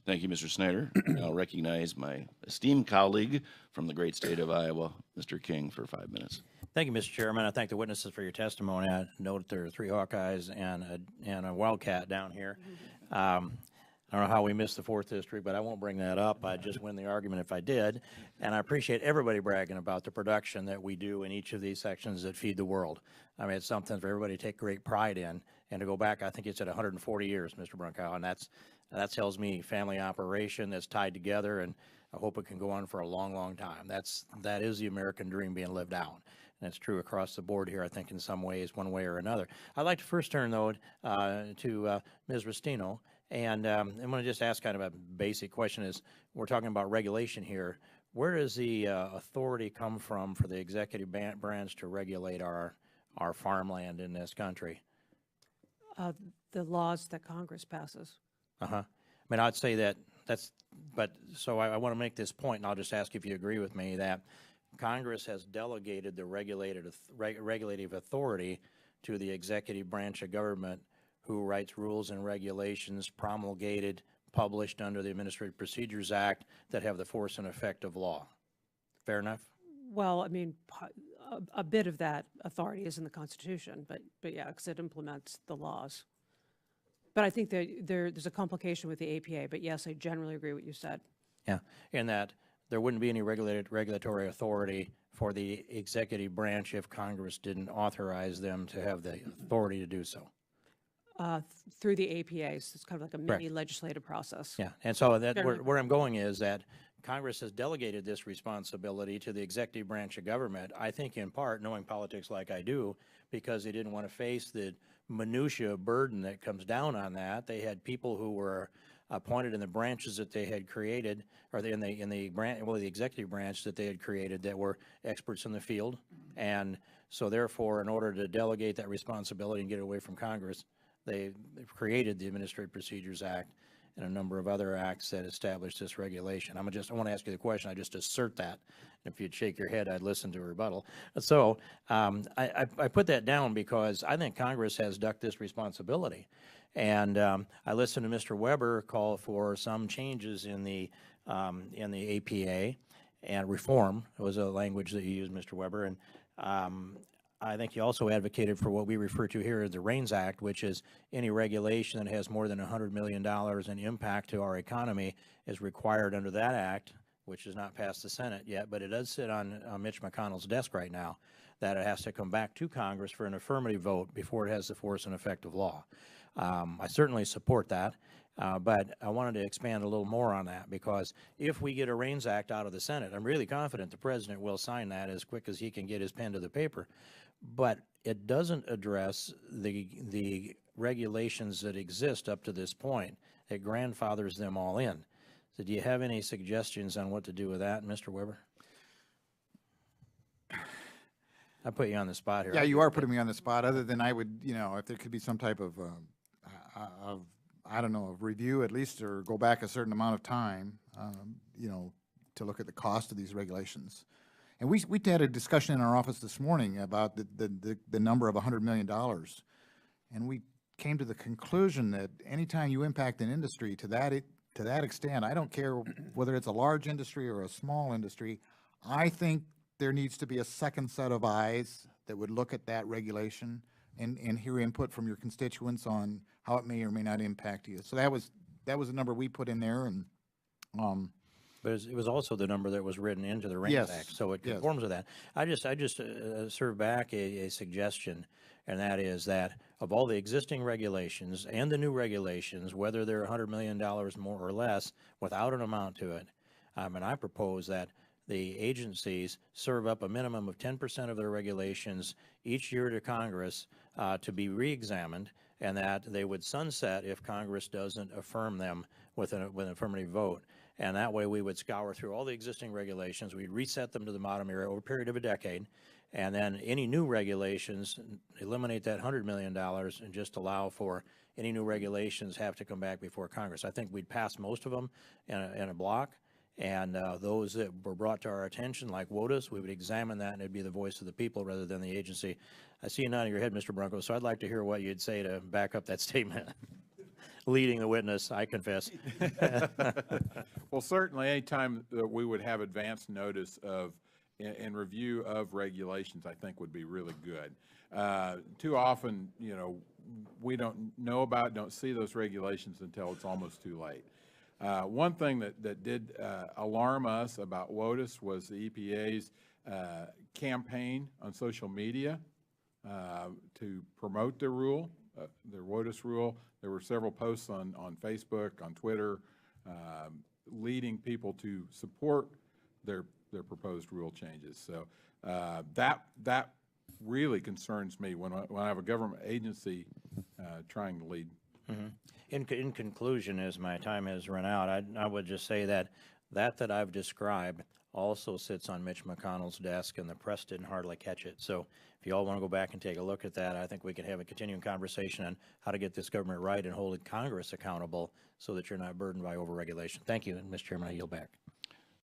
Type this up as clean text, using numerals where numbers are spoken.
Thank you, Mr. Snyder. I'll recognize my esteemed colleague from the great state of Iowa, Mr. King, for 5 minutes. Thank you, Mr. Chairman. I thank the witnesses for your testimony. I note there are 3 Hawkeyes and a Wildcat down here. I don't know how we missed the 4th District, but I won't bring that up. I'd just win the argument if I did. And I appreciate everybody bragging about the production that we do in each of these sections that feed the world. I mean, it's something for everybody to take great pride in. And to go back, I think it's at 140 years, Mr. Brunkow, and that tells me family operation that's tied together, and I hope it can go on for a long, long time. That is the American dream being lived out. And it's true across the board here, I think, in some ways, one way or another. I'd like to first turn, though, to Ms. Restino. And I'm going to just ask kind of a basic question is, we're talking about regulation here. Where does the authority come from for the executive branch to regulate our farmland in this country? The laws that Congress passes. I mean, I'd say so I want to make this point, and I'll just ask if you agree with me, that Congress has delegated the regulative authority to the executive branch of government, who writes rules and regulations promulgated, published under the Administrative Procedures Act that have the force and effect of law. Fair enough? Well, I mean, a bit of that authority is in the Constitution, but yeah, because it implements the laws. But I think that there's a complication with the APA, but yes, I generally agree with what you said. Yeah, in that there wouldn't be any regulatory authority for the executive branch if Congress didn't authorize them to have the authority to do so. Through the APA, so it's kind of like a mini legislative process. Yeah, and so where I'm going is that Congress has delegated this responsibility to the executive branch of government, I think in part, knowing politics like I do, because they didn't want to face the minutia burden that comes down on that. They had people who were appointed in the branches that they had created, or in the executive branch that they had created, that were experts in the field. And so therefore, in order to delegate that responsibility and get it away from Congress, they've created the Administrative Procedures Act and a number of other acts that establish this regulation. I want to ask you the question. I just assert that. If you'd shake your head, I'd listen to a rebuttal. So I put that down because I think Congress has ducked this responsibility. And I listened to Mr. Weber call for some changes in the APA and reform. It was a language that you used, Mr. Weber. And I think he also advocated for what we refer to here as the REINS Act, which is any regulation that has more than $100 million in impact to our economy is required under that act, which has not passed the Senate yet, but it does sit on Mitch McConnell's desk right now, that it has to come back to Congress for an affirmative vote before it has the force and effect of law. I certainly support that, but I wanted to expand a little more on that, because if we get a REINS Act out of the Senate, I'm really confident the President will sign that as quick as he can get his pen to the paper. But it doesn't address the regulations that exist up to this point. It grandfathers them all in. So do you have any suggestions on what to do with that, Mr. Weber? I put you on the spot here. Yeah, you are putting me on the spot. Other than I would, if there could be some type of I don't know, of review at least, or go back a certain amount of time, to look at the cost of these regulations. And we had a discussion in our office this morning about the number of $100 million. And we came to the conclusion that anytime you impact an industry to that extent, I don't care whether it's a large industry or a small industry, I think there needs to be a second set of eyes that would look at that regulation and hear input from your constituents on how it may or may not impact you. So that was the number we put in there, and but it was also the number that was written into the REINS Act, so it conforms with that. I just serve back a suggestion, and that is that of all the existing regulations and the new regulations, whether they're $100 million more or less, without an amount to it, and I propose that the agencies serve up a minimum of 10% of their regulations each year to Congress to be re-examined, and that they would sunset if Congress doesn't affirm them with an affirmative vote. And that way we would scour through all the existing regulations, we'd reset them to the modern era over a period of a decade, and then any new regulations, eliminate that $100 million and just allow for any new regulations have to come back before Congress. I think we'd pass most of them in a block, and those that were brought to our attention, like WOTUS, we would examine that, and it'd be the voice of the people rather than the agency. I see you nodding your head, Mr. Branco, so I'd like to hear what you'd say to back up that statement. leading the witness, I confess. Well, certainly, anytime that we would have advance notice of, and review of regulations, I think would be really good. Too often, you know, we don't know about, don't see those regulations until it's almost too late. One thing that did alarm us about WOTUS was the EPA's campaign on social media to promote their rule, their WOTUS rule. There were several posts on Facebook, on Twitter, leading people to support their proposed rule changes. So that really concerns me when I have a government agency trying to lead. Mm-hmm. In conclusion, as my time has run out, I would just say that I've described also sits on Mitch McConnell's desk, and the press didn't hardly catch it. So if you all want to go back and take a look at that, I think we could have a continuing conversation on how to get this government right and hold Congress accountable so that you're not burdened by overregulation. Thank you, and Mr. Chairman, I yield back.